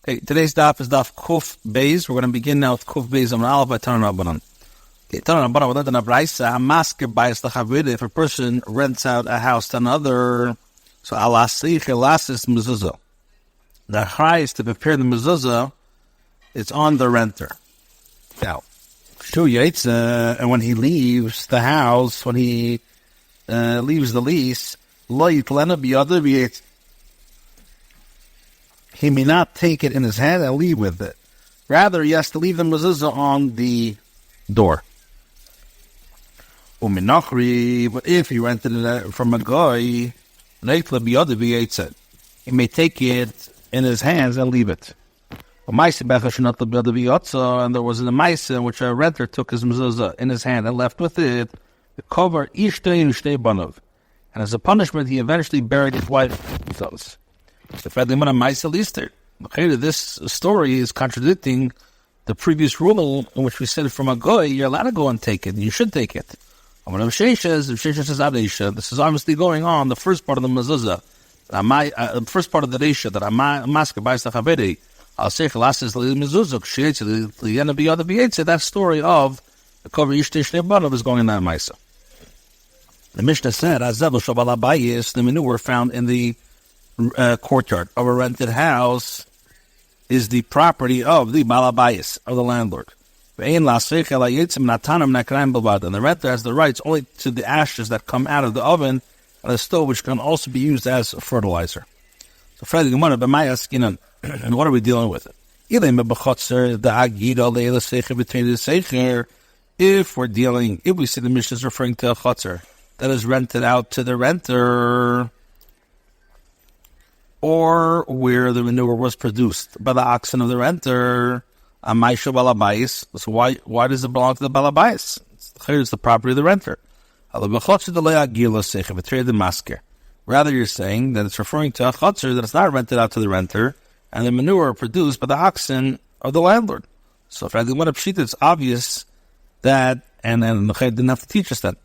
Okay, today's daf is daf Kuf Beis. We're going to begin now with Kuf Beis on Aleph by Tanan Rabbanan. Okay, Tanan Rabbanan, we learned in a brayso, Hamasker bayis l'chavrid, if a person rents out a house to another, so alasich elasis mezuzah. The chayis to prepare the mezuzah, it's on the renter. Now, and when he leaves the house, when he leaves the lease, lo yitlena biyadav v'yetz. He may not take it in his hand and leave with it. Rather, he has to leave the mezuzah on the door. But if he rented it from a guy, he may take it in his hands and leave it. And there was a maisa in which a renter took his mezuzah in his hand and left with it. And as a punishment, he eventually buried his wife. This story is contradicting the previous rule in which we said from a goy, you're allowed to go and take it. You should take it. This is obviously going on the first part of the mezuzah, the first part of the reisha that that story of the cover Yishtei is going in that maisa. The Mishnah said, the manure found in the courtyard of a rented house is the property of the balabayis, of the landlord. And the renter has the rights only to the ashes that come out of the oven and the stove, which can also be used as fertilizer. So, and what are we dealing with? If we see the Mishnah is referring to a chotzer that is rented out to the renter, or where the manure was produced by the oxen of the renter, so why does it belong to the balabais? It's the property of the renter. Rather, you're saying that it's referring to a chotzer that it's not rented out to the renter, and the manure produced by the oxen of the landlord. So if I didn't want to pshita, it's obvious that, and the Chayr didn't have to teach us that.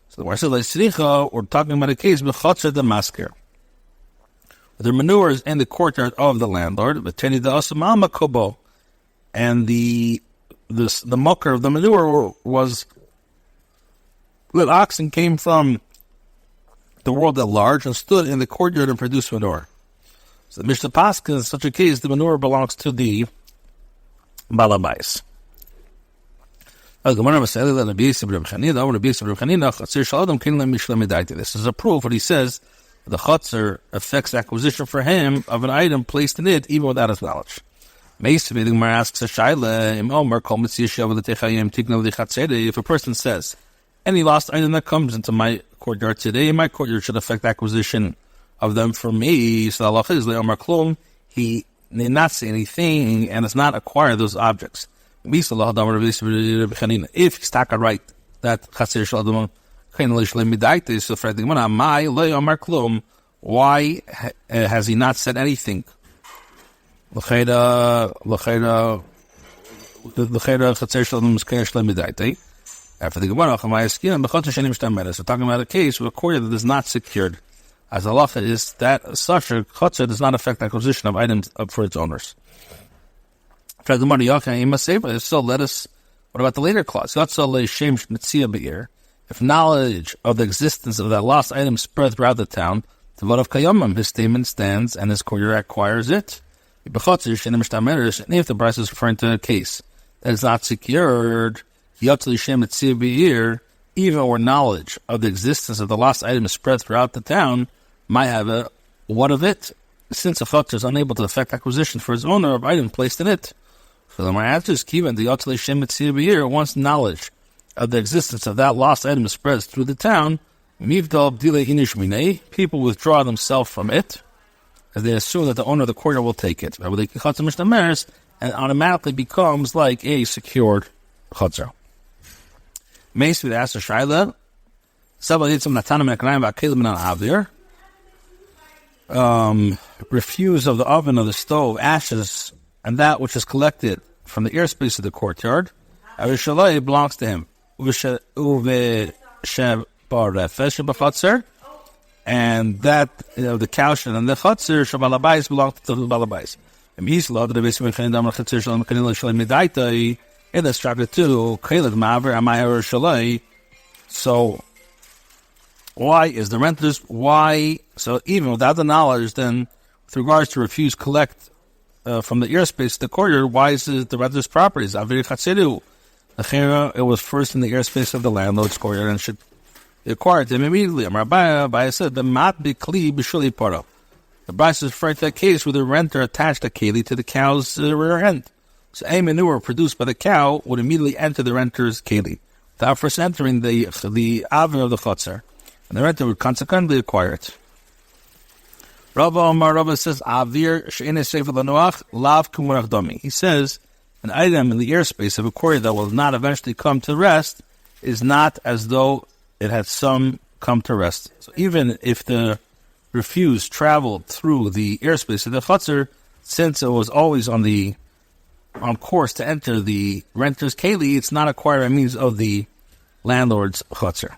So the Warsa Leisricha, we're talking about a case of chotzer the masker. The manure is in the courtyard of the landlord, and the mucker of the manure was that oxen came from the world at large and stood in the courtyard and produced manure. So the Mishnah Pascha, in such a case, the manure belongs to the balabais. This is a proof what he says. The chotzer affects acquisition for him of an item placed in it, even without his knowledge. If a person says, any lost item that comes into my courtyard today, my courtyard should affect acquisition of them for me. So Allah is he need not say anything and does not acquire those objects. If he's taka right that why has he not said anything? After the Gemara, we're talking about a case where a courtyard that is not secured. As Allah is that such a chotzer does not affect acquisition of items for its owners. So let us. What about the later clause? If knowledge of the existence of that lost item spread throughout the town, his statement stands and his courtier acquires it. And if the price is referring to a case that is not secured, even where knowledge of the existence of the lost item is spread throughout the town, might have what of it, since a chotzer is unable to effect acquisition for his owner of item placed in it. So my answer is given the once knowledge of the existence of that lost item spreads through the town, people withdraw themselves from it, as they assume that the owner of the courtyard will take it. And automatically becomes like a secured chotzer. Maybe the answer Shaila. Refuse of the oven of the stove, ashes, and that which is collected from the airspace of the courtyard, belongs to him. And that, the caution and the chotzer, shabalabais belong to the balabais. In this chapter 2, so why is the renters, so even without the knowledge, then with regards to refuse collect from the airspace of the courtyard, why is it the renter's properties? It was first in the airspace of the landlord's courtyard and should be acquired them immediately. Rabbi said, the Bryce is referring to that case where the renter attached a keli to the cow's rear end. So a manure produced by the cow would immediately enter the renter's keli without first entering the aven of the chotzer, and the renter would consequently acquire it. Rava says, Avir she'ene sefer l'noach lav kumurach domi. He says, an item in the airspace of a quarry that will not eventually come to rest is not as though it had some come to rest. So even if the refuse traveled through the airspace of the chotzer, since it was always on course to enter the renter's keli, it's not acquired by means of the landlord's chotzer.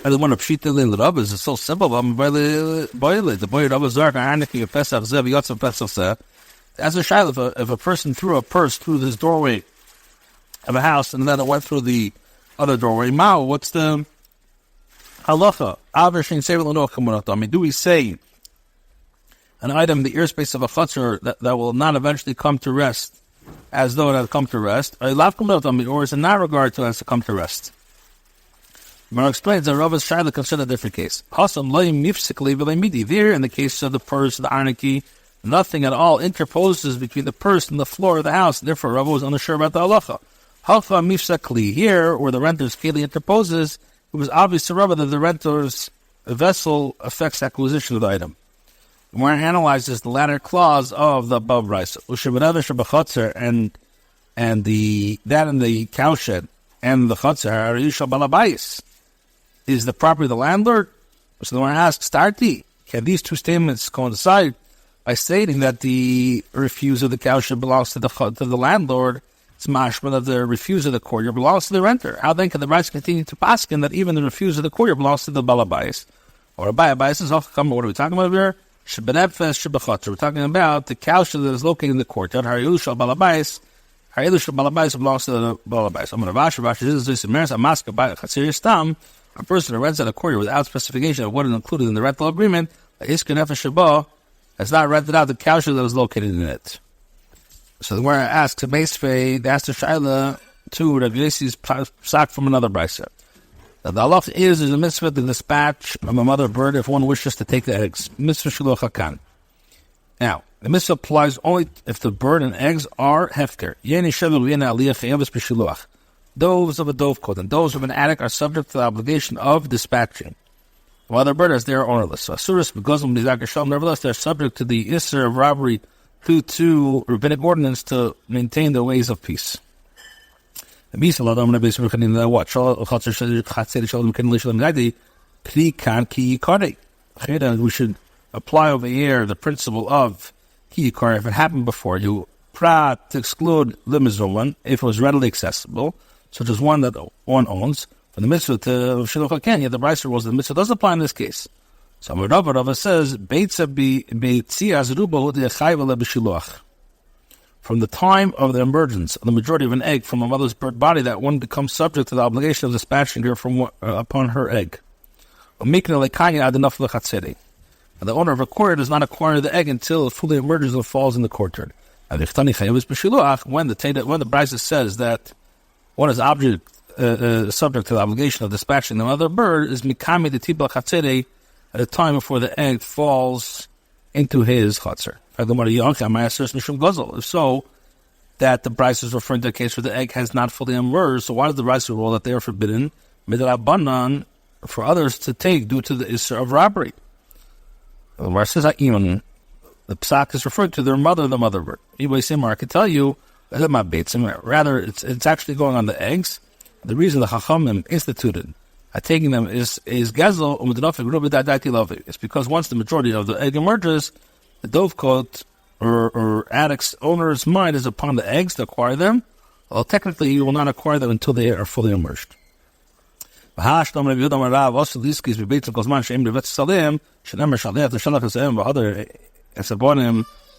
I don't want to pshita the Rabbah is so simple. The boy Rabbah zark aniki of Pesach zeh v'yotzav Pesach zeh. As a child, if a person threw a purse through this doorway of a house and then it went through the other doorway, what's the halacha? Do we say an item in the airspace of a chutzner that will not eventually come to rest as though it had come to rest, or is in that regard to as to come to rest? Mar explains that Rava's Shaila considered a different case. There, in the case of the purse, the arniki, nothing at all interposes between the purse and the floor of the house. Therefore, Rava was unsure about the halacha. Halcha mifsakli, here, where the renter's keli interposes, it was obvious to Rava that the renter's vessel affects acquisition of the item. When one analyzes the latter clause of the above brisa, and that in the cowshed and the chotzer is the property of the landlord. So the one asks, Starti, can these two statements coincide by stating that the refuse of the cowshed belongs to the landlord? It's mashma that the refuse of the courtyard belongs to the renter. How then can the rights continue to paskin that even the refuse of the courtyard belongs to the balabais? Or a bayabais is what are we talking about here? We're talking about the cowshed that is located in the courtyard. Harilush balabais. Harilush balabais belongs to the balabais. A person who rents out a courtyard without specification of what is included in the rental agreement, has not rented out the cowshed that was located in it. So the Gemara asks a Meisvei, they asked the Shaila to Rabbi Yossi's psak from another brisa. The halacha is a mitzvah to dispatch of a mother bird if one wishes to take the eggs. Mitzvah shiluach hakan. Now, the mitzvah applies only if the bird and eggs are hefker. Yeni shevel v'yena aliyah chayavis b'shiluach. Those of a dovecote and those of an attic are subject to the obligation of dispatching. While the bird is they are ownerless. So asuras b'gozim nizak shalom. Nevertheless, they are subject to the isser of robbery due to rabbinic ordinance to maintain the ways of peace. We should apply over here the principle of kiyikar if it happened before you, prat to exclude limizulman if it was readily accessible, such as one that one owns. For the mitzvah to shiluch haken, yet the brisa rules the mitzvah doesn't apply in this case. So Rava says, from the time of the emergence of the majority of an egg from a mother's bird body, that one becomes subject to the obligation of dispatching her from upon her egg. And the owner of a courtyard does not acquire the egg until it fully emerges and falls in the courtyard. And when the brisa says that one is subject to the obligation of dispatching the mother bird, is mikami the tibla chatzedei at a time before the egg falls into his chutzner. If so, that the brisa is referring to a case where the egg has not fully emerged, so why does the brisa rule that they are forbidden midrabanan for others to take due to the issur of robbery? The psak is referring to their mother, the mother bird. Anybody say, I can tell you, rather it's actually going on the eggs. The reason the Chachamim instituted taking them is gezel it's because once the majority of the egg emerges, the dovecote or addict's owner's mind is upon the eggs to acquire them. Well, technically, you will not acquire them until they are fully emerged.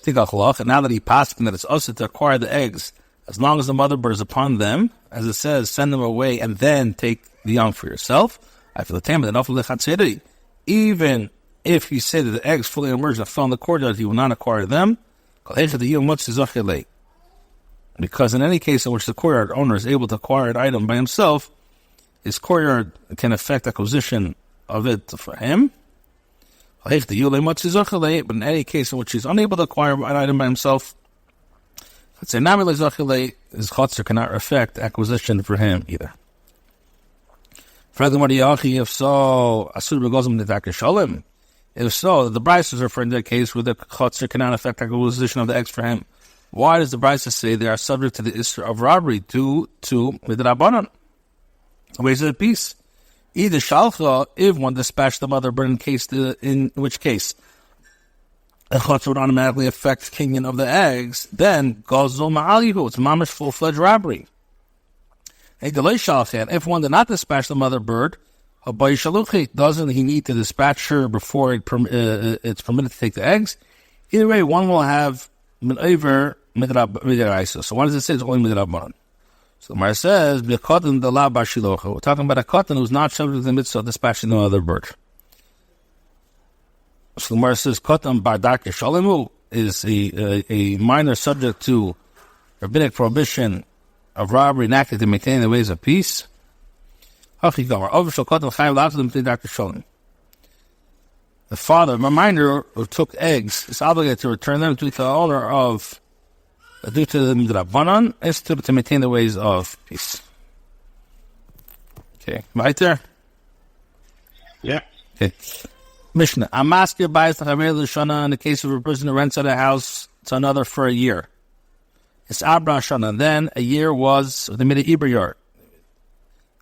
Tikach, and now that he passed that it's also to acquire the eggs, as long as the mother bird is upon them, as it says, send them away and then take the young for yourself. Even if you say that the eggs fully emerged and fell in the courtyard, he will not acquire them. Because in any case in which the courtyard owner is able to acquire an item by himself, his courtyard can affect acquisition of it for him. But in any case in which he's unable to acquire an item by himself, his chotzer cannot affect acquisition for him either. If so, the Bryce is referring to a case where the chotzer cannot affect acquisition of the eggs for him. Why does the Bryce say they are subject to the issur of robbery due to midrabanan? Ways of peace. Either shalcha, if one dispatched the mother bird in which case the chotzer would automatically affect kinyan of the eggs, then gozul ma'alihu, it's mamish full-fledged robbery. If one did not dispatch the mother bird, doesn't he need to dispatch her before it's permitted to take the eggs? Either way, one will have min-over midraisa. So why does it say it's only midrabanan? So the Gemara says, we're talking about a katan who's not subject to the mitzvah of dispatching the mother bird. So the Gemara says, katan bardak yeshalimu is a minor subject to rabbinic prohibition of robbery enacted to maintain the ways of peace. The father, a minor who took eggs, is obligated to return them to the owner of, due to the midrabanan, is to maintain the ways of peace. Okay, right there? Yeah. Okay. Mishnah. A masker buys the chaver l'shana in the case of a person who rents out a house to another for a year. It's Abra Shana. Then a year was the Mida Iber year.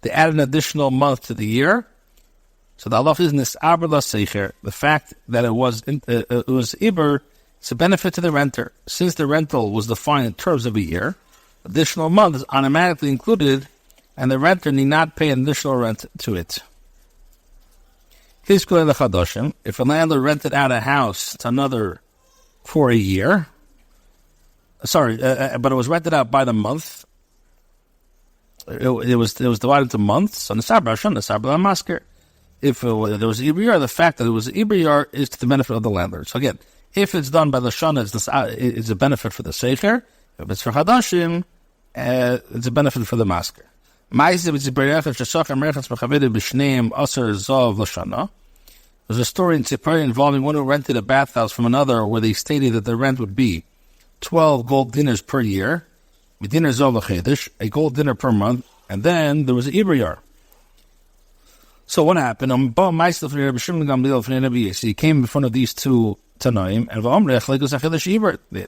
They added an additional month to the year. So the Allah is in this Abra La Seicher. The fact that it was Iber, it's a benefit to the renter. Since the rental was defined in terms of a year, additional month is automatically included, and the renter need not pay an additional rent to it. If a landlord rented out a house to another for a year, but it was rented out by the month. It was divided into months. So if there was Ibriyar, the fact that it was Ibriyar is to the benefit of the landlord. So again, if it's done by the Shana, it's a benefit for the Sefer. If it's for Hadashim, it's a benefit for the Masker. There's a story in Tzipori involving one who rented a bathhouse from another where they stated that the rent would be 12 gold dinars per year, a gold dinner per month, and then there was an Ibriyar. So what happened? So he came in front of these two Tanaim, and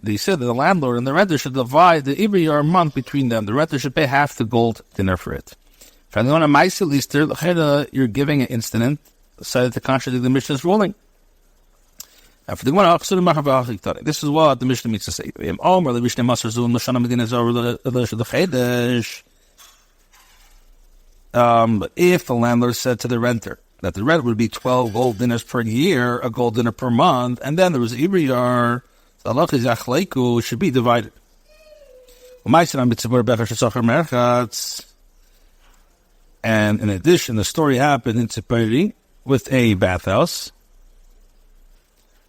they said that the landlord and the renter should divide the Ibriyar month between them. The renter should pay half the gold dinner for it. You're giving an incident decided to contradict the Mishnah's ruling. This is what the Mishnah means to say. If the landlord said to the renter that the rent would be 12 gold dinars per year, a gold dinner per month, and then there was Ibriyar, the halach should be divided. And in addition, the story happened in Tzipori with a bathhouse.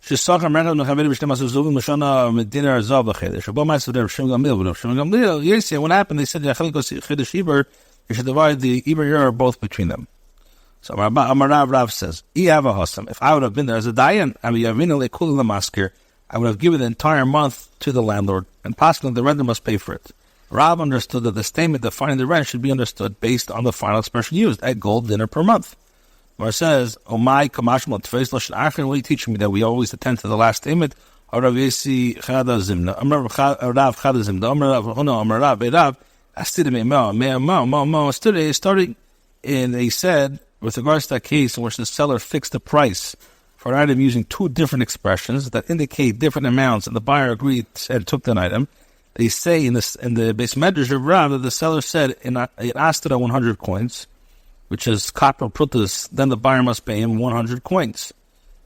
What happened? They said you should divide the Iber both between them. So Rav says, if I would have been there as a dayan, I would have given the entire month to the landlord, and possibly the renter must pay for it. Rav understood that the statement defining the rent should be understood based on the final expression used, a gold dinner per month. Where it says, what are you teaching me that we always attend to the last statement? Starting in, he said, with regards to that case in which the seller fixed the price for an item using two different expressions that indicate different amounts, and the buyer agreed and took that item. They say in the base medrash of Rav that the seller said it asked it 100 coins, which is katral prutus, then the buyer must pay him 100 coins,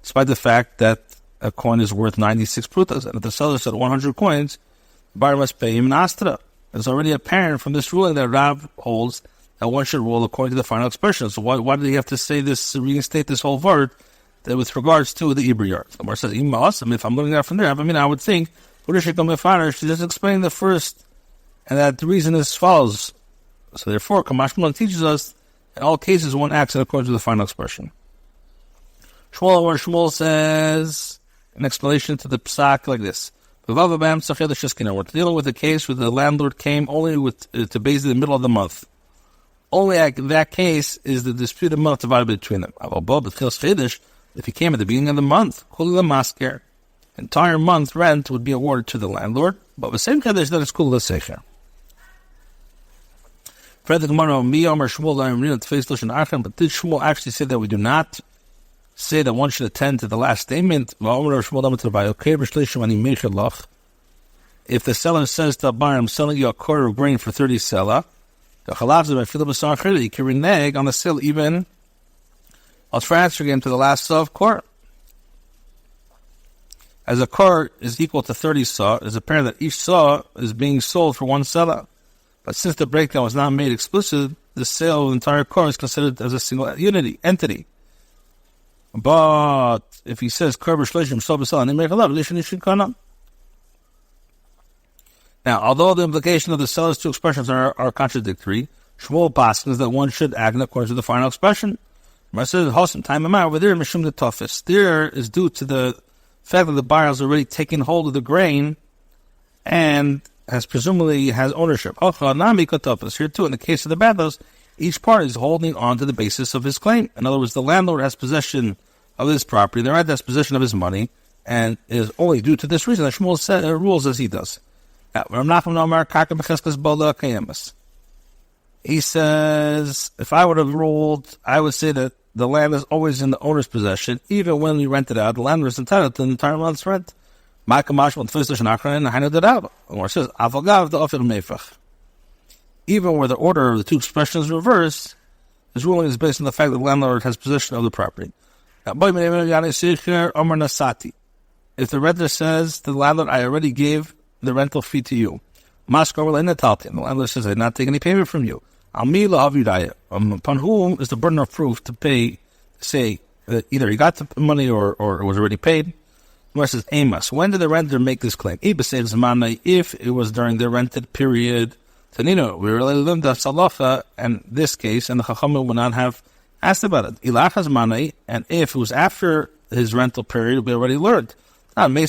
despite the fact that a coin is worth 96 prutas, and if the seller said 100 coins, the buyer must pay him an astra. It's already apparent from this ruling that Rav holds that one should rule according to the final expression. So why did he have to say this, reinstate this whole word that with regards to the Ibriyar? The Gemara says, if I'm looking at it from there, I would think, she just explained the first, and that the reason is as follows. So therefore, Kamashmalan teaches us, in all cases, one acts according to the final expression. Shmuel says, an explanation to the psak like this. Bava Metziah Daf, we're dealing with a case where the landlord came only to base in the middle of the month. Only that case is the disputed month divided between them. If he came at the beginning of the month, Kolel entire month rent would be awarded to the landlord, but the same kaddish that is Kolel Secher. But did Shmuel actually say that we do not say that one should attend to the last statement? If the seller says to a buyer, I'm selling you a quarter of grain for 30 sela, he can renege on the sale even I'll transfer him to the last saw of quarter. As a car is equal to 30 saw, it is apparent that each saw is being sold for one selah. But since the breakdown was not made explicit, the sale of the entire car is considered as a single entity. But if he says now, although the implication of the seller's two expressions are contradictory, Shmuel passes that one should act according to the final expression. There over there, Mishum the toughest. There is due to the fact that the buyer has already taken hold of the grain and presumably has ownership. Here too, in the case of the bathos, each party is holding on to the basis of his claim. In other words, the landlord has possession of his property, the rent has possession of his money, and it is only due to this reason that Shmuel rules as he does. He says, if I would have ruled, I would say that the land is always in the owner's possession, even when we rent it out. The landlord is entitled to the entire month's rent. Or it says, even where the order of the two expressions is reversed, his ruling is based on the fact that the landlord has possession of the property. If the renter says to the landlord, I already gave the rental fee to you, the landlord says, I did not take any payment from you. Upon whom is the burden of proof to pay, say, that either he got the money or it was already paid? Where it says, Amos, when did the renter make this claim? If it was during the rented period, Tanino, we really learned that Salafa, and this case, and the Chachamim would not have asked about it. Ilachas Manai, and if it was after his rental period, we already learned. We learned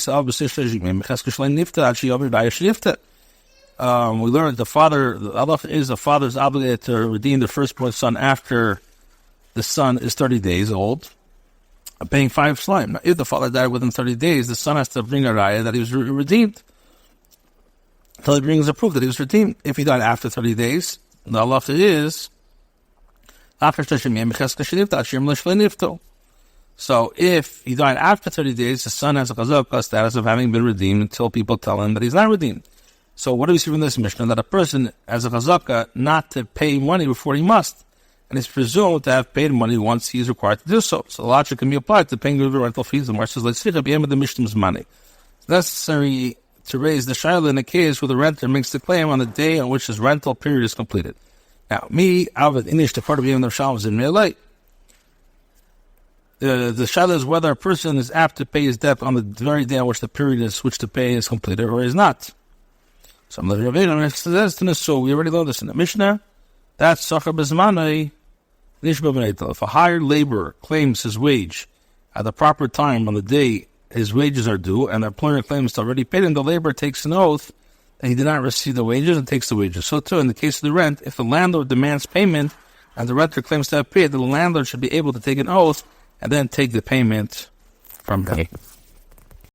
the Allah is the father is obligated to redeem the firstborn son after the son is 30 days old, paying 5 slime. Now, if the father died within 30 days, the son has to bring a raya that he was redeemed. Until he brings a proof that he was redeemed. If he died after 30 days, the Allah is so if he died after 30 days, the son has a chazaka status of having been redeemed until people tell him that he's not redeemed. So what do we see from this Mishnah? That a person has a chazaka not to pay money before he must, and is presumed to have paid money once he is required to do so. So the logic can be applied to paying the rental fees. The Gemara says, let's see the end of the Mishnah's money. It's necessary to raise the shayla in a case where the renter makes the claim on the day on which his rental period is completed. Now, the part of the Shalom is in real light. The shayla is whether a person is apt to pay his debt on the very day on which the period is which to pay is completed or is not. So we already learned this in the Mishnah. That's Sachar Bezmanai Nishba B'neitel. If a hired laborer claims his wage at the proper time on the day his wages are due, and the employer claims to already paid him, the laborer takes an oath that he did not receive the wages and takes the wages. So too, in the case of the rent, if the landlord demands payment and the renter claims to have paid, the landlord should be able to take an oath and then take the payment from him.